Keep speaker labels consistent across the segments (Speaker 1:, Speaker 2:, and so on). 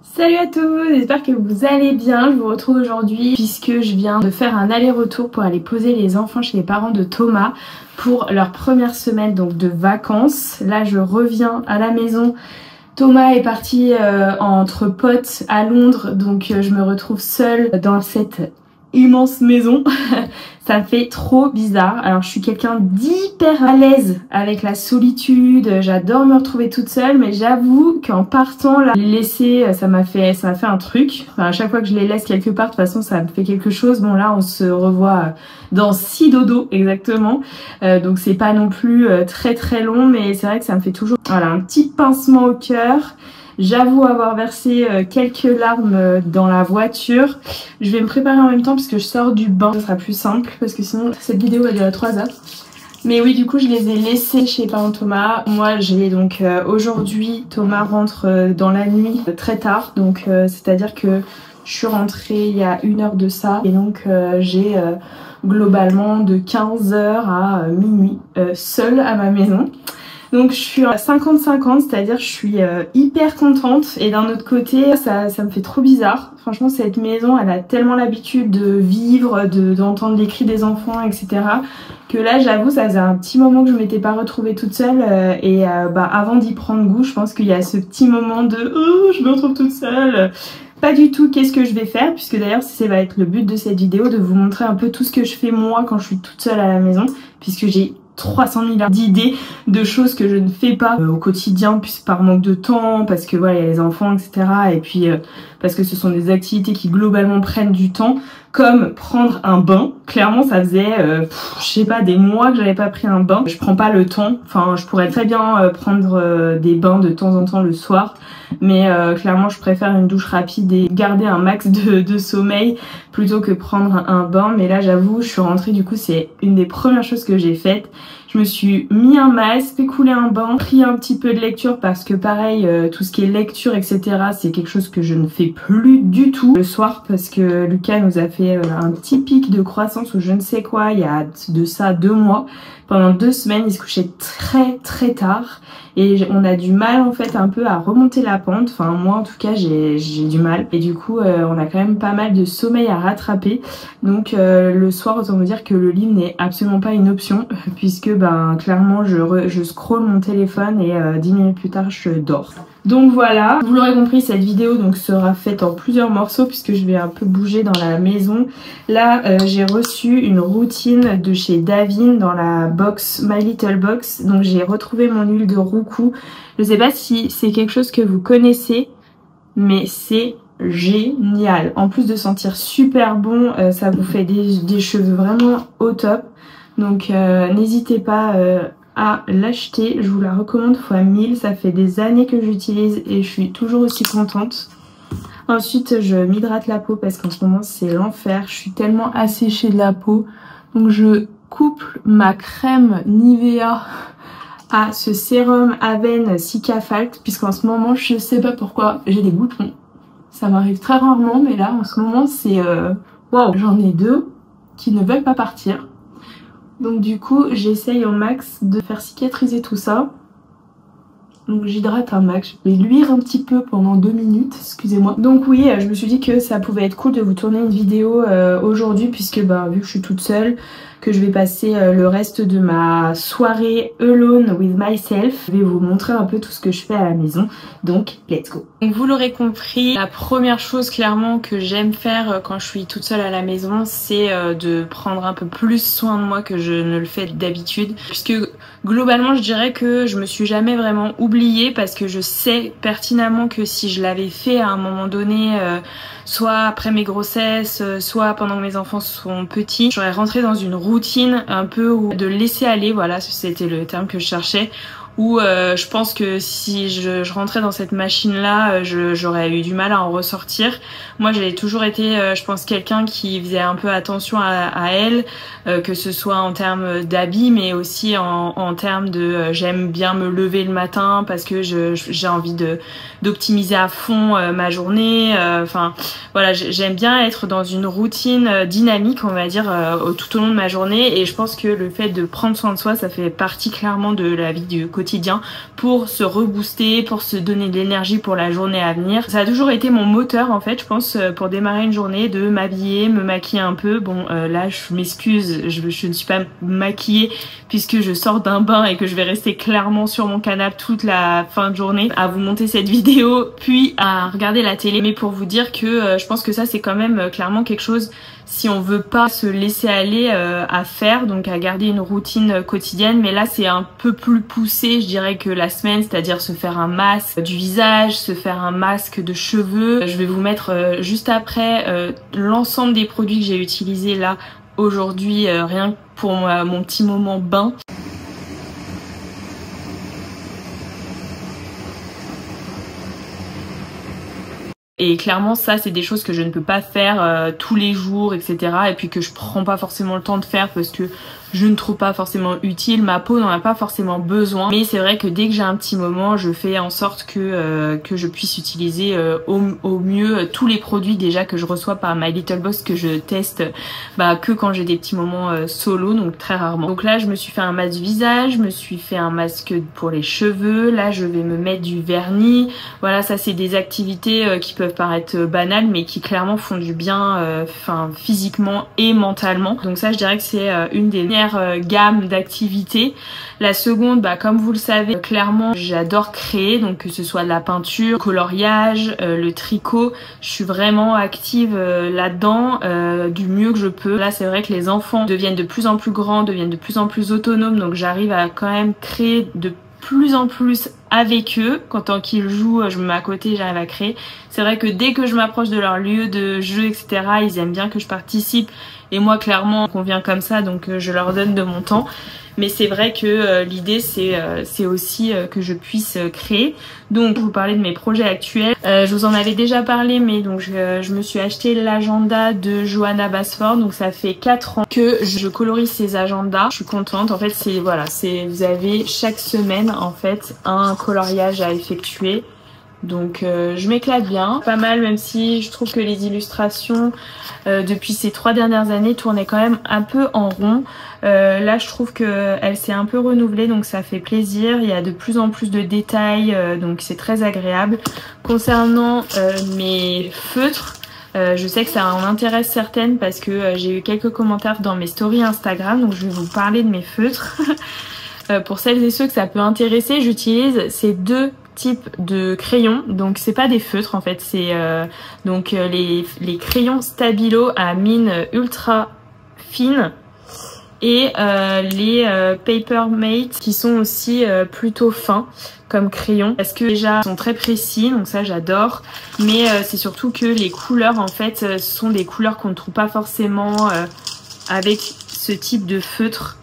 Speaker 1: Salut à tous, j'espère que vous allez bien. Je vous retrouve aujourd'hui puisque je viens de faire un aller-retour pour aller poser les enfants chez les parents de Thomas pour leur première semaine donc de vacances. Là je reviens à la maison. Thomas est parti entre potes à Londres, donc je me retrouve seule dans cette immense maison. Ça me fait trop bizarre. Alors je suis quelqu'un d'hyper à l'aise avec la solitude, j'adore me retrouver toute seule, mais j'avoue qu'en partant là, les laisser, ça m'a fait un truc. Enfin, à chaque fois que je les laisse quelque part, de toute façon ça me fait quelque chose. Bon là on se revoit dans 6 dodo exactement, donc c'est pas non plus très long, mais c'est vrai que ça me fait toujours un petit pincement au cœur. J'avoue avoir versé quelques larmes dans la voiture. Je vais me préparer en même temps parce que je sors du bain. Ça sera plus simple parce que sinon cette vidéo va durer 3 heures. Mais oui, du coup je les ai laissés chez les parents de Thomas. Moi j'ai donc aujourd'hui, Thomas rentre dans la nuit très tard. Donc c'est-à-dire que je suis rentrée il y a 1 heure de ça. Et donc j'ai globalement de 15h à minuit seule à ma maison. Donc je suis à 50-50, c'est-à-dire je suis hyper contente et d'un autre côté ça me fait trop bizarre. Franchement cette maison elle a tellement l'habitude de vivre, d'entendre les cris des enfants etc. que là j'avoue ça faisait un petit moment que je m'étais pas retrouvée toute seule et avant d'y prendre goût je pense qu'il y a ce petit moment de oh je me retrouve toute seule. Pas du tout qu'est-ce que je vais faire puisque d'ailleurs ça va être le but de cette vidéo de vous montrer un peu tout ce que je fais moi quand je suis toute seule à la maison puisque j'ai 300 000 d'idées de choses que je ne fais pas au quotidien puis par manque de temps parce que voilà il y a les enfants etc et puis parce que ce sont des activités qui globalement prennent du temps comme prendre un bain. Clairement ça faisait je sais pas des mois que j'avais pas pris un bain. Je prends pas le temps, enfin je pourrais très bien prendre des bains de temps en temps le soir mais clairement je préfère une douche rapide et garder un max de sommeil plutôt que prendre un bain. Mais là j'avoue je suis rentrée, du coup c'est une des premières choses que j'ai faites. Je me suis mis un masque, fait couler un bain, pris un petit peu de lecture parce que pareil, tout ce qui est lecture etc c'est quelque chose que je ne fais plus du tout le soir parce que Lucas nous a fait un petit pic de croissance ou je ne sais quoi il y a de ça 2 mois. Pendant 2 semaines il se couchait très tard et on a du mal en fait un peu à remonter la pente, enfin moi en tout cas j'ai du mal et du coup on a quand même pas mal de sommeil à rattraper donc le soir autant vous dire que le lit n'est absolument pas une option puisque clairement je scrolle mon téléphone et 10 minutes plus tard je dors. Donc voilà, vous l'aurez compris cette vidéo donc sera faite en plusieurs morceaux puisque je vais un peu bouger dans la maison. Là j'ai reçu une routine de chez Davine dans la box My Little Box, donc j'ai retrouvé mon huile de roucou. Je sais pas si c'est quelque chose que vous connaissez mais c'est génial. En plus de sentir super bon, ça vous fait des cheveux vraiment au top. Donc n'hésitez pas à l'acheter, je vous la recommande fois 1000, ça fait des années que j'utilise et je suis toujours aussi contente. Ensuite je m'hydrate la peau parce qu'en ce moment c'est l'enfer, je suis tellement asséchée de la peau. Donc je couple ma crème Nivea à ce sérum Aven Cicafalte puisqu'en ce moment je sais pas pourquoi j'ai des boutons. Ça m'arrive très rarement mais là en ce moment c'est waouh, j'en ai 2 qui ne veulent pas partir. Donc du coup j'essaye au max de faire cicatriser tout ça. Donc j'hydrate un max, je vais luire un petit peu pendant 2 minutes, excusez-moi. Donc oui, je me suis dit que ça pouvait être cool de vous tourner une vidéo aujourd'hui puisque vu que je suis toute seule, que je vais passer le reste de ma soirée alone with myself. Je vais vous montrer un peu tout ce que je fais à la maison, donc let's go. Donc vous l'aurez compris, la première chose clairement que j'aime faire quand je suis toute seule à la maison, c'est de prendre un peu plus soin de moi que je ne le fais d'habitude. Puisque globalement je dirais que je me suis jamais vraiment oubliée parce que je sais pertinemment que si je l'avais fait à un moment donné, soit après mes grossesses, soit pendant que mes enfants sont petits, j'aurais rentré dans une routine un peu de laisser aller, voilà c'était le terme que je cherchais, où je pense que si je rentrais dans cette machine là j'aurais eu du mal à en ressortir. Moi j'ai toujours été je pense quelqu'un qui faisait un peu attention à elle, que ce soit en termes d'habits mais aussi en termes de j'aime bien me lever le matin parce que j'ai envie d'optimiser à fond ma journée, enfin voilà j'aime bien être dans une routine dynamique on va dire tout au long de ma journée et je pense que le fait de prendre soin de soi ça fait partie clairement de la vie du quotidien quotidien pour se rebooster, pour se donner de l'énergie pour la journée à venir. Ça a toujours été mon moteur en fait, je pense, pour démarrer une journée, de m'habiller, me maquiller un peu. Bon là je m'excuse, je ne suis pas maquillée puisque je sors d'un bain et que je vais rester clairement sur mon canapé toute la fin de journée à vous monter cette vidéo puis à regarder la télé. Mais pour vous dire que je pense que ça c'est quand même clairement quelque chose, si on veut pas se laisser aller à faire, donc à garder une routine quotidienne. Mais là c'est un peu plus poussé je dirais que la semaine, c'est-à-dire se faire un masque du visage, se faire un masque de cheveux. Je vais vous mettre juste après l'ensemble des produits que j'ai utilisés là aujourd'hui, rien que pour mon petit moment bain. Et clairement ça c'est des choses que je ne peux pas faire tous les jours, etc. Et puis que je prends pas forcément le temps de faire parce que je ne trouve pas forcément utile, ma peau n'en a pas forcément besoin. Mais c'est vrai que dès que j'ai un petit moment, je fais en sorte que je puisse utiliser au mieux tous les produits déjà que je reçois par My Little Boss, que je teste que quand j'ai des petits moments solo, donc très rarement. Donc là je me suis fait un masque du visage, je me suis fait un masque pour les cheveux, là je vais me mettre du vernis. Voilà, ça c'est des activités qui peuvent paraître banales mais qui clairement font du bien physiquement et mentalement. Donc ça je dirais que c'est une des gamme d'activités. La seconde, comme vous le savez, clairement j'adore créer, donc que ce soit de la peinture, le coloriage, le tricot, je suis vraiment active là-dedans du mieux que je peux. Là c'est vrai que les enfants deviennent de plus en plus grands, deviennent de plus en plus autonomes, donc j'arrive à quand même créer de plus en plus avec eux. Quand tant qu'ils jouent, je me mets à côté, j'arrive à créer. C'est vrai que dès que je m'approche de leur lieu de jeu, etc., ils aiment bien que je participe. Et moi, clairement, on convient comme ça, donc je leur donne de mon temps. Mais c'est vrai que l'idée, c'est aussi que je puisse créer. Donc, je vous parlais de mes projets actuels. Je vous en avais déjà parlé, mais donc je me suis acheté l'agenda de Johanna Basford. Donc, ça fait 4 ans que je colorie ces agendas. Je suis contente. En fait, vous avez chaque semaine, en fait, un coloriage à effectuer. Donc je m'éclate bien, pas mal, même si je trouve que les illustrations depuis ces 3 dernières années tournaient quand même un peu en rond. Là je trouve qu'elle s'est un peu renouvelée, donc ça fait plaisir. Il y a de plus en plus de détails, donc c'est très agréable. Concernant mes feutres, je sais que ça en intéresse certaines parce que j'ai eu quelques commentaires dans mes stories Instagram, donc je vais vous parler de mes feutres. Pour celles et ceux que ça peut intéresser, j'utilise ces deux types de crayons. Donc c'est pas des feutres en fait, c'est les crayons Stabilo à mine ultra fine et les Papermate qui sont aussi plutôt fins comme crayons parce que déjà ils sont très précis, donc ça j'adore. Mais c'est surtout que les couleurs en fait sont des couleurs qu'on ne trouve pas forcément avec ce type de feutre.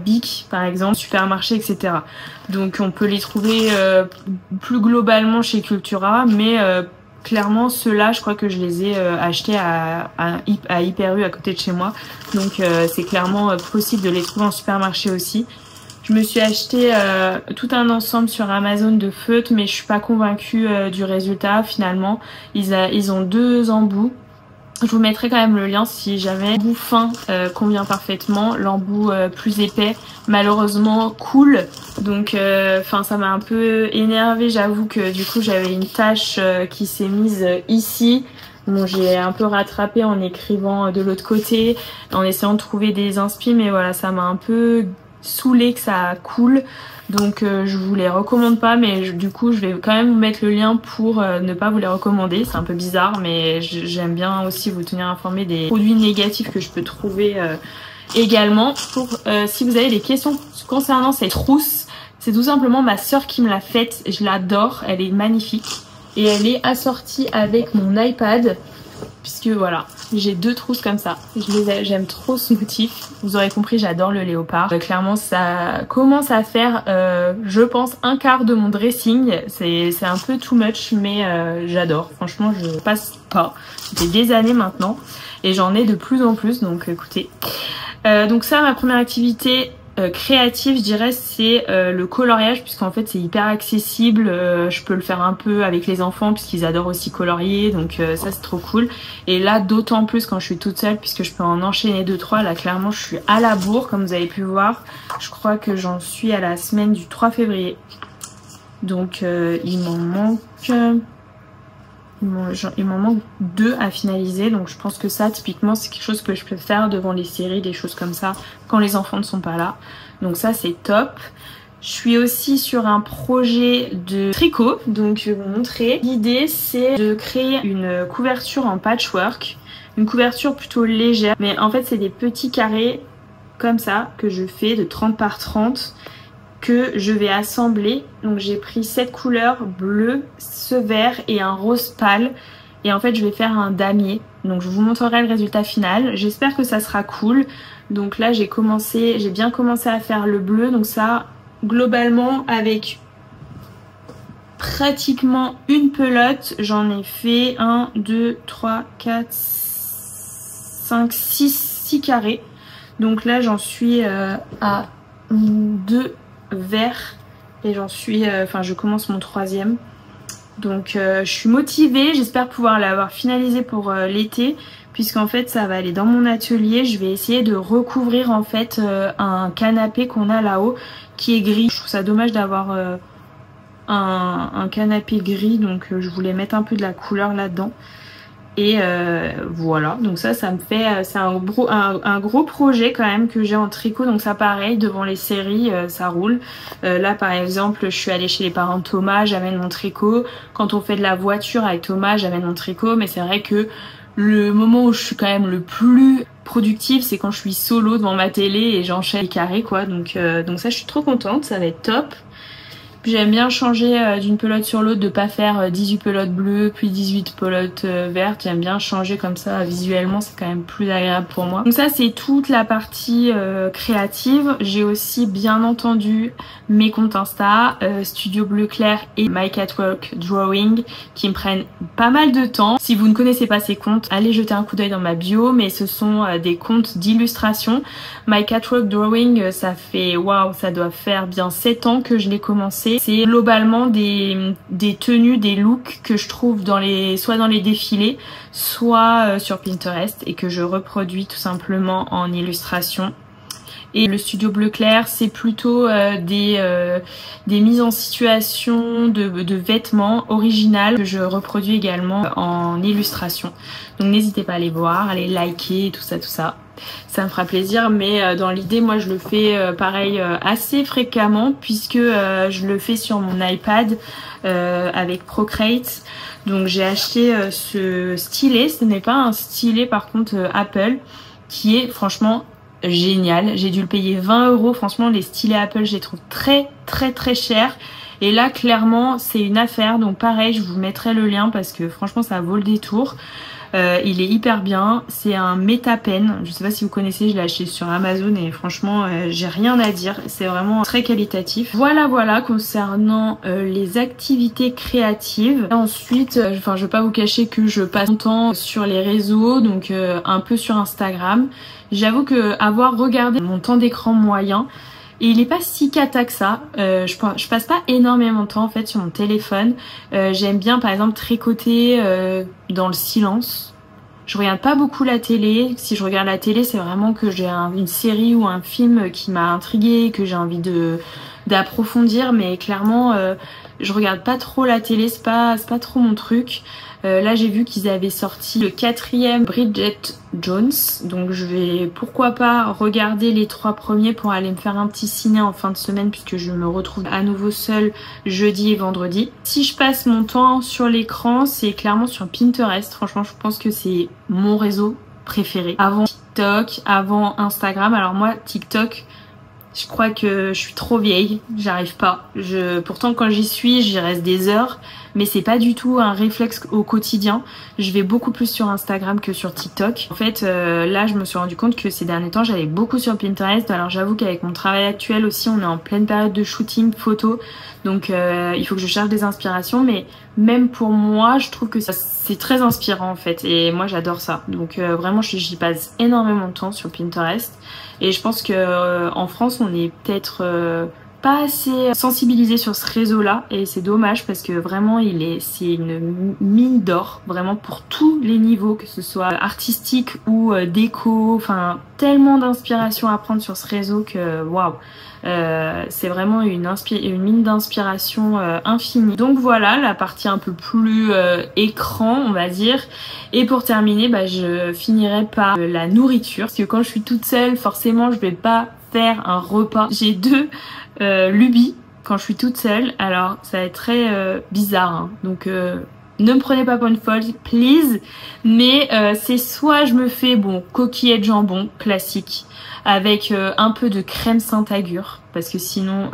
Speaker 1: Bic par exemple, supermarché, etc. Donc on peut les trouver plus globalement chez Cultura, mais clairement ceux-là je crois que je les ai achetés à Hyper U à côté de chez moi, donc c'est clairement possible de les trouver en supermarché aussi. Je me suis acheté tout un ensemble sur Amazon de feutres, mais je suis pas convaincue du résultat finalement. Ils ont 2 embouts. Je vous mettrai quand même le lien si jamais. L'embout fin convient parfaitement, l'embout plus épais malheureusement coule. Donc ça m'a un peu énervée, j'avoue que du coup j'avais une tache qui s'est mise ici. Bon, j'ai un peu rattrapé en écrivant de l'autre côté, en essayant de trouver des inspi, mais voilà, ça m'a un peu saoulée que ça coule. Donc je vous les recommande pas, mais du coup je vais quand même vous mettre le lien pour ne pas vous les recommander. C'est un peu bizarre, mais j'aime bien aussi vous tenir informé des produits négatifs que je peux trouver également. Si vous avez des questions concernant cette trousse, c'est tout simplement ma soeur qui me l'a faite. Je l'adore, elle est magnifique et elle est assortie avec mon iPad. Puisque voilà, j'ai 2 trousses comme ça. J'aime trop ce motif. Vous aurez compris, j'adore le léopard. Clairement, ça commence à faire, je pense, 1/4 de mon dressing. C'est un peu too much, mais j'adore. Franchement, je passe pas. C'était des années maintenant. Et j'en ai de plus en plus, donc écoutez. Donc ça, ma première activité créatif, je dirais, c'est le coloriage, puisqu'en fait c'est hyper accessible. Je peux le faire un peu avec les enfants puisqu'ils adorent aussi colorier, donc ça c'est trop cool. Et là d'autant plus quand je suis toute seule, puisque je peux en enchaîner 2-3. Là clairement je suis à la bourre, comme vous avez pu voir. Je crois que j'en suis à la semaine du 3 février. Donc il m'en manque 2 à finaliser, donc je pense que ça typiquement c'est quelque chose que je peux faire devant les séries, des choses comme ça quand les enfants ne sont pas là, donc ça c'est top. Je suis aussi sur un projet de tricot, donc je vais vous montrer. L'idée c'est de créer une couverture en patchwork, une couverture plutôt légère, mais en fait c'est des petits carrés comme ça que je fais de 30 par 30 que je vais assembler. Donc j'ai pris 7 couleurs, bleu, ce vert et un rose pâle, et en fait je vais faire un damier, donc je vous montrerai le résultat final. J'espère que ça sera cool. Donc là j'ai bien commencé à faire le bleu, donc ça globalement avec pratiquement une pelote j'en ai fait 1, 2, 3, 4, 5, 6 carrés. Donc là j'en suis à 2 verts et j'en suis je commence mon 3e, donc je suis motivée. J'espère pouvoir l'avoir finalisé pour l'été, puisqu'en fait ça va aller dans mon atelier. Je vais essayer de recouvrir en fait un canapé qu'on a là-haut qui est gris. Je trouve ça dommage d'avoir un canapé gris, donc je voulais mettre un peu de la couleur là-dedans. Et voilà, donc ça me fait, c'est un gros projet quand même que j'ai en tricot. Donc ça pareil, devant les séries ça roule. Là par exemple je suis allée chez les parents de Thomas, j'amène mon tricot. Quand on fait de la voiture avec Thomas, j'amène mon tricot. Mais c'est vrai que le moment où je suis quand même le plus productive, c'est quand je suis solo devant ma télé et j'enchaîne les carrés quoi. Donc ça je suis trop contente, ça va être top. J'aime bien changer d'une pelote sur l'autre, de pas faire 18 pelotes bleues puis 18 pelotes vertes. J'aime bien changer comme ça visuellement, c'est quand même plus agréable pour moi. Donc ça c'est toute la partie créative. J'ai aussi bien entendu mes comptes Insta, Studio Bleu Clair et My Catwalk Drawing, qui me prennent pas mal de temps. Si vous ne connaissez pas ces comptes, allez jeter un coup d'œil dans ma bio, mais ce sont des comptes d'illustration. My Catwalk Drawing, ça fait waouh, ça doit faire bien 7 ans que je l'ai commencé. C'est globalement des tenues, des looks que je trouve soit dans les défilés, soit sur Pinterest, et que je reproduis tout simplement en illustration. Et le Studio Bleu Clair, c'est plutôt des mises en situation de vêtements originales que je reproduis également en illustration. Donc n'hésitez pas à aller voir, à les liker, tout ça. Ça me fera plaisir, mais dans l'idée moi je le fais pareil assez fréquemment, puisque je le fais sur mon iPad avec Procreate. Donc j'ai acheté ce stylet, ce n'est pas un stylet par contre Apple, qui est franchement génial. J'ai dû le payer 20 €. Franchement les stylets Apple je les trouve très chers, et là clairement c'est une affaire. Donc pareil je vous mettrai le lien parce que franchement ça vaut le détour. Il est hyper bien, c'est un Metapen, je sais pas si vous connaissez, je l'ai acheté sur Amazon et franchement j'ai rien à dire, c'est vraiment très qualitatif. Voilà concernant les activités créatives. Ensuite, je vais pas vous cacher que je passe mon temps sur les réseaux, donc un peu sur Instagram. J'avoue que avoir regardé mon temps d'écran moyen, et il est pas si cata que ça. Je passe pas énormément de temps en fait sur mon téléphone. J'aime bien par exemple tricoter dans le silence. Je regarde pas beaucoup la télé. Si je regarde la télé, c'est vraiment que j'ai une série ou un film qui m'a intriguée, que j'ai envie d'approfondir. Mais clairement, je regarde pas trop la télé, c'est pas trop mon truc. Là j'ai vu qu'ils avaient sorti le 4e Bridget Jones, donc je vais pourquoi pas regarder les 3 premiers pour aller me faire un petit ciné en fin de semaine, puisque je me retrouve à nouveau seule jeudi et vendredi. Si je passe mon temps sur l'écran, c'est clairement sur Pinterest. Franchement je pense que c'est mon réseau préféré, avant TikTok, avant Instagram. Alors moi TikTok, je crois que je suis trop vieille, j'arrive pas. Pourtant quand j'y reste des heures, mais c'est pas du tout un réflexe au quotidien. Je vais beaucoup plus sur Instagram que sur TikTok. En fait, là, je me suis rendu compte que ces derniers temps, j'allais beaucoup sur Pinterest. Alors j'avoue qu'avec mon travail actuel aussi, on est en pleine période de shooting photo, donc il faut que je cherche des inspirations, mais même pour moi, je trouve que c'est très inspirant en fait, et moi j'adore ça. Donc vraiment, j'y passe énormément de temps sur Pinterest, et je pense que en France, on est peut-être pas assez sensibilisé sur ce réseau-là, et c'est dommage parce que vraiment c'est une mine d'or, vraiment pour tous les niveaux, que ce soit artistique ou déco, enfin tellement d'inspiration à prendre sur ce réseau que waouh. C'est vraiment une mine d'inspiration infinie. Donc voilà, la partie un peu plus écran, on va dire. Et pour terminer, je finirai par la nourriture, parce que quand je suis toute seule, forcément je vais pas faire un repas. J'ai deux lubies quand je suis toute seule, alors ça va être très bizarre, hein. Donc ne me prenez pas pour une folle, please. Mais c'est soit je me fais coquillettes de jambon classique avec un peu de crème Saint-Agur, parce que sinon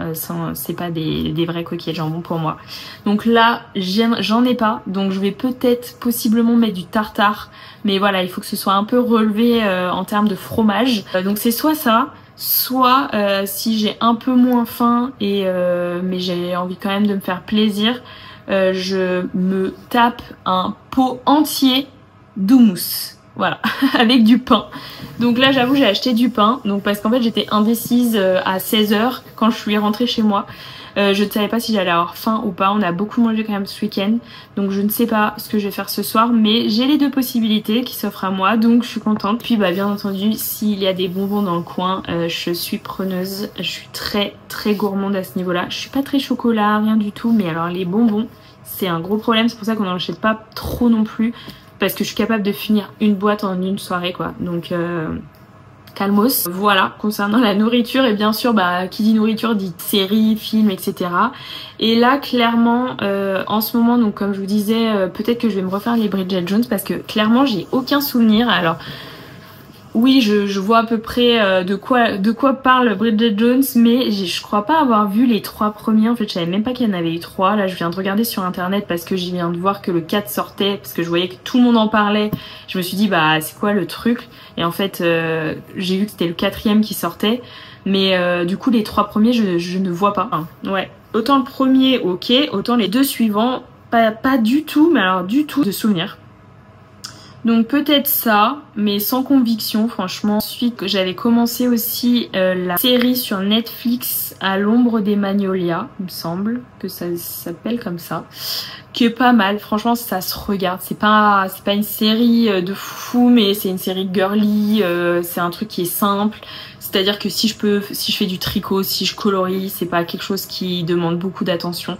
Speaker 1: c'est pas des vrais coquillettes de jambon pour moi. Donc là j'en ai pas, donc je vais peut-être possiblement mettre du tartare, mais voilà, il faut que ce soit un peu relevé en termes de fromage. Donc c'est soit ça, soit si j'ai un peu moins faim mais j'ai envie quand même de me faire plaisir, je me tape un pot entier d'houmous. Voilà, avec du pain. Donc là j'avoue j'ai acheté du pain, donc parce qu'en fait j'étais indécise à 16h quand je suis rentrée chez moi. Je ne savais pas si j'allais avoir faim ou pas, on a beaucoup mangé quand même ce week-end, donc je ne sais pas ce que je vais faire ce soir, mais j'ai les deux possibilités qui s'offrent à moi, donc je suis contente. Puis bien entendu, s'il y a des bonbons dans le coin, je suis preneuse, je suis très très gourmande à ce niveau-là. Je suis pas très chocolat, rien du tout, mais alors les bonbons, c'est un gros problème, c'est pour ça qu'on n'en achète pas trop non plus, parce que je suis capable de finir une boîte en une soirée quoi, donc calmos. Voilà, concernant la nourriture, et bien sûr qui dit nourriture dit séries, films, etc. Et là clairement en ce moment, donc comme je vous disais, peut-être que je vais me refaire les Bridget Jones, parce que clairement j'ai aucun souvenir. Alors oui, je vois à peu près de quoi parle Bridget Jones, mais je crois pas avoir vu les 3 premiers. En fait, je savais même pas qu'il y en avait eu 3. Là, je viens de regarder sur internet parce que j'y viens de voir que le 4 sortait, parce que je voyais que tout le monde en parlait. Je me suis dit, c'est quoi le truc? Et en fait, j'ai vu que c'était le 4e qui sortait. Mais du coup, les 3 premiers, je ne vois pas. Ouais. Autant le premier, ok. Autant les 2 suivants, pas du tout, mais alors du tout de souvenirs. Donc peut-être ça, mais sans conviction franchement. Ensuite, j'avais commencé aussi la série sur Netflix À l'ombre des magnolias, il me semble que ça s'appelle comme ça, qui est pas mal. Franchement, ça se regarde. C'est pas une série de fou, mais c'est une série girly. C'est un truc qui est simple. C'est-à-dire que si je fais du tricot, si je colorie, c'est pas quelque chose qui demande beaucoup d'attention.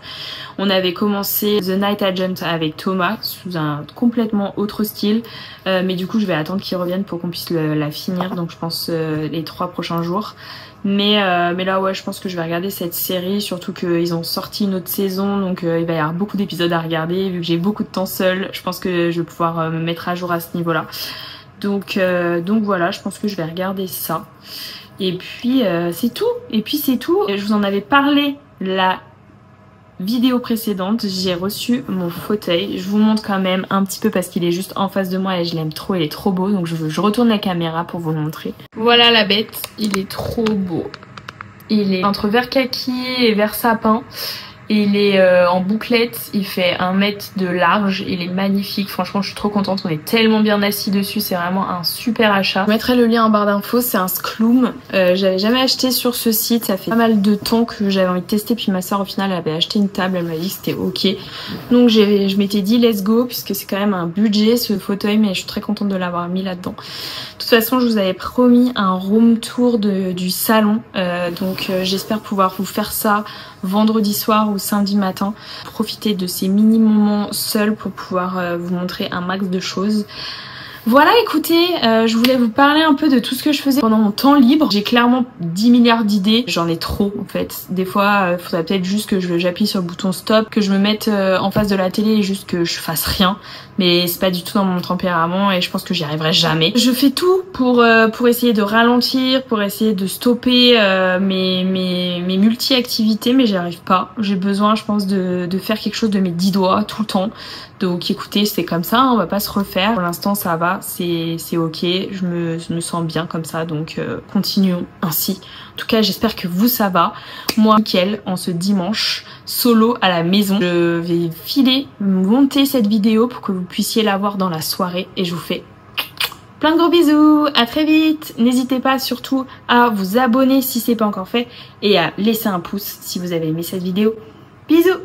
Speaker 1: On avait commencé The Night Agent avec Thomas sous un complètement autre style, mais du coup je vais attendre qu'il revienne pour qu'on puisse la finir, donc je pense les 3 prochains jours. Mais là ouais, je pense que je vais regarder cette série, surtout qu'ils ont sorti une autre saison, donc il va y avoir beaucoup d'épisodes à regarder. Vu que j'ai beaucoup de temps seule, je pense que je vais pouvoir me mettre à jour à ce niveau-là. Donc voilà, je pense que je vais regarder ça. Et puis c'est tout. Je vous en avais parlé la vidéo précédente, j'ai reçu mon fauteuil. Je vous montre quand même un petit peu parce qu'il est juste en face de moi et je l'aime trop, il est trop beau. Donc je retourne la caméra pour vous le montrer. Voilà la bête, il est trop beau. Il est entre vert kaki et vert sapin. Il est en bouclette, il fait 1 mètre de large, il est magnifique, franchement je suis trop contente, on est tellement bien assis dessus, c'est vraiment un super achat. Je mettrai le lien en barre d'infos, c'est un Skloom, j'avais jamais acheté sur ce site, ça fait pas mal de temps que j'avais envie de tester, puis ma soeur au final elle avait acheté une table, elle m'a dit que c'était ok. Donc je m'étais dit let's go, puisque c'est quand même un budget ce fauteuil, mais je suis très contente de l'avoir mis là-dedans. De toute façon je vous avais promis un room tour du salon, donc j'espère pouvoir vous faire ça vendredi soir ou samedi matin. Profitez de ces mini moments seuls pour pouvoir vous montrer un max de choses. Voilà, écoutez, je voulais vous parler un peu de tout ce que je faisais pendant mon temps libre. J'ai clairement 10 milliards d'idées, j'en ai trop en fait. Des fois, faudrait peut-être juste que j'appuie sur le bouton stop, que je me mette en face de la télé et juste que je fasse rien. Mais c'est pas du tout dans mon tempérament et je pense que j'y arriverai jamais. Je fais tout pour essayer de ralentir, pour essayer de stopper mes multi-activités, mais j'y arrive pas. J'ai besoin, je pense, de faire quelque chose de mes 10 doigts tout le temps. Donc écoutez, c'est comme ça, on va pas se refaire. Pour l'instant ça va, c'est ok, je me sens bien comme ça, donc continuons ainsi. En tout cas j'espère que vous ça va. Moi nickel, en ce dimanche solo à la maison. Je vais monter cette vidéo pour que vous puissiez la voir dans la soirée et je vous fais plein de gros bisous, à très vite. N'hésitez pas surtout à vous abonner si c'est pas encore fait et à laisser un pouce si vous avez aimé cette vidéo. Bisous.